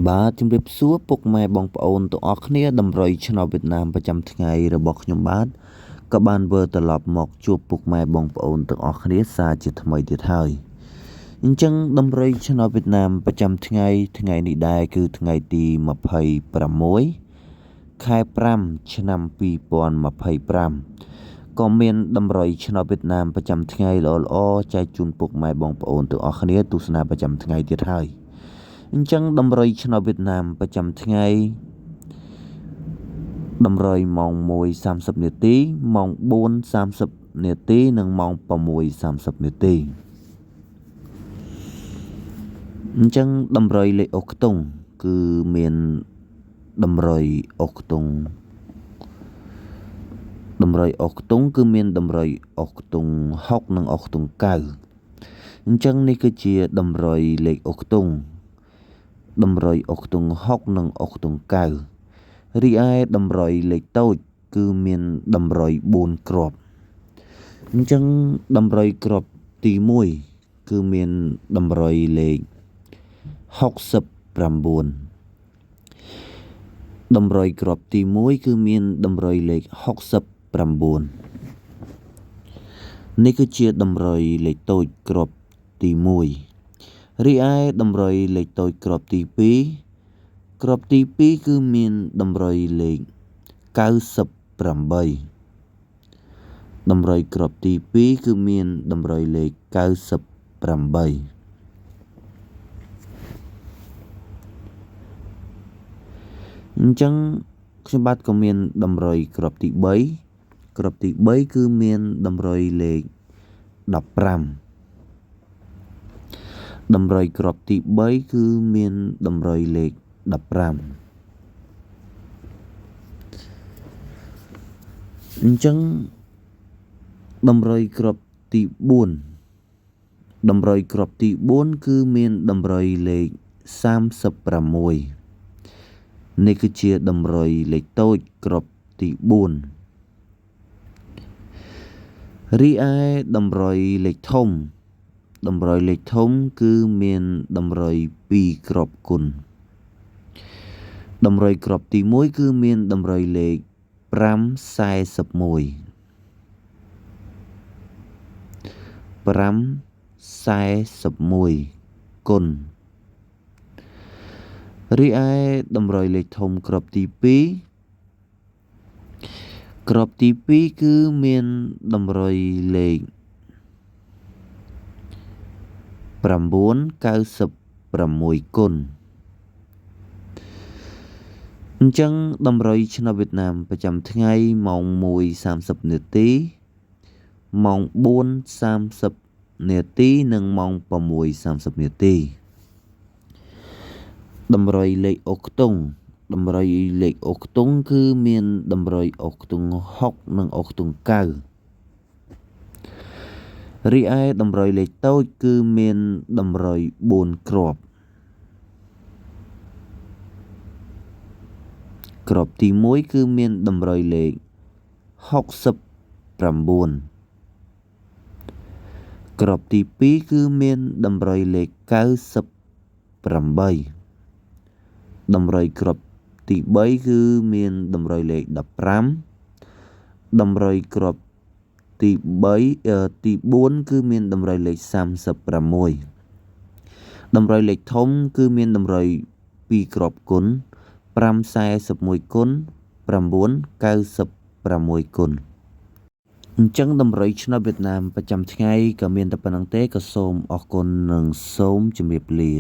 បាទជំរាបសួរពុកម៉ែបងប្អូនទាំងអស់គ្នាតម្រុយឆ្នោតវៀតណាមប្រចាំថ្ងៃរបស់ខ្ញុំបាទក៏បានវិលត្រឡប់មកជួបពុកម៉ែបងប្អូនទាំងអស់គ្នាសារជាថ្មីទៀតហើយអញ្ចឹងតម្រុយឆ្នោតវៀតណាមប្រចាំថ្ងៃនេះដែរគឺថ្ងៃទី26ខែ5ឆ្នាំ2025ក៏មានតម្រុយឆ្នោតវៀតណាមប្រចាំថ្ងៃល្អចែកជូនពុកម៉ែបងប្អូនទាំងអស់គ្នាទស្សនាប្រចាំថ្ងៃទៀតហើយអញ្ចឹងតម្រុយឆ្នោតវៀតណាមប្រចាំថ្ងៃតម្រុយម៉ោង 1:30 នាទីម៉ោង 4:30 នាទីនិងម៉ោង 6:30 នាទីអញ្ចឹងតម្រុយលេខអុកខ្ទង់គឺមានតម្រុយអុកខ្ទង់គឺមានតម្រុយអុកខ្ទង់6និងអុកខ្ទង់9អញ្ចឹងនេះគឺជាតម្រុយលេខអុកខ្ទង់តម្រុយអុកខ្ទង់6និងអុកខ្ទង់9រីឯតម្រុយលេខតូចគឺមានតម្រុយ4គ្រាប់អញ្ចឹងតម្រុយគ្រាប់ទី1គឺមានតម្រុយលេខ69តម្រុយគ្រាប់ទី1គឺមានតម្រុយលេខ69នេះគឺជាតម្រុយលេខតូចគ្រាប់ទី1រីឯតម្រុយលេខតូចគ្រាប់ទី2គឺមានតម្រុយលេខ98តម្រុយគ្រាប់ទី2គឺមានតម្រុយលេខ98អញ្ចឹងខ្ញុំបាទក៏មានតម្រុយគ្រាប់ទី3គឺមានតម្រុយលេខ15តម្រុយគ្រាប់ទី3គឺមានតម្រុយលេខ15អញ្ចឹងតម្រុយគ្រាប់ទី4គឺមានតម្រុយលេខ36នេះគឺជាតម្រុយលេខតូចគ្រាប់ទី4រីឯតម្រុយលេខធំគឺមានតម្រុយ2គ្រាប់គុណតម្រុយគ្រាប់ទី1គឺមានតម្រុយលេខ541គុណរីឯតម្រុយលេខធំគ្រាប់ទី2គឺមានតម្រុយលេខ996គុណអញ្ចឹងតម្រុយឆ្នោតវៀតណាមប្រចាំថ្ងៃម៉ោង 1:30 នាទីម៉ោង 4:30 នាទីនិងម៉ោង 6:30 នាទីតម្រុយលេខអុកខ្ទង់គឺមានតម្រុយអុកខ្ទង់6និងអុកខ្ទង់9រីឯតម្រុយលេខតូចគឺមានតម្រុយ4គ្រាប់គ្រាប់ទី1គឺមានតម្រុយលេខ69គ្រាប់ទី2គឺមានតម្រុយលេខ98តម្រុយគ្រាប់ទី3គឺមានតម្រុយលេខ15តម្រុយគ្រាប់ទី4គឺមានតម្រុយលេខ36តម្រុយលេខធំគឺមានតម្រុយ2គ្រាប់គុណ541គុណ996គុណអញ្ចឹងតម្រុយឆ្នោតវៀតណាមប្រចាំថ្ងៃក៏មានតែប៉ុណ្្នឹងទេក៏សូមអរគុណនិងសូមជម្រាបលា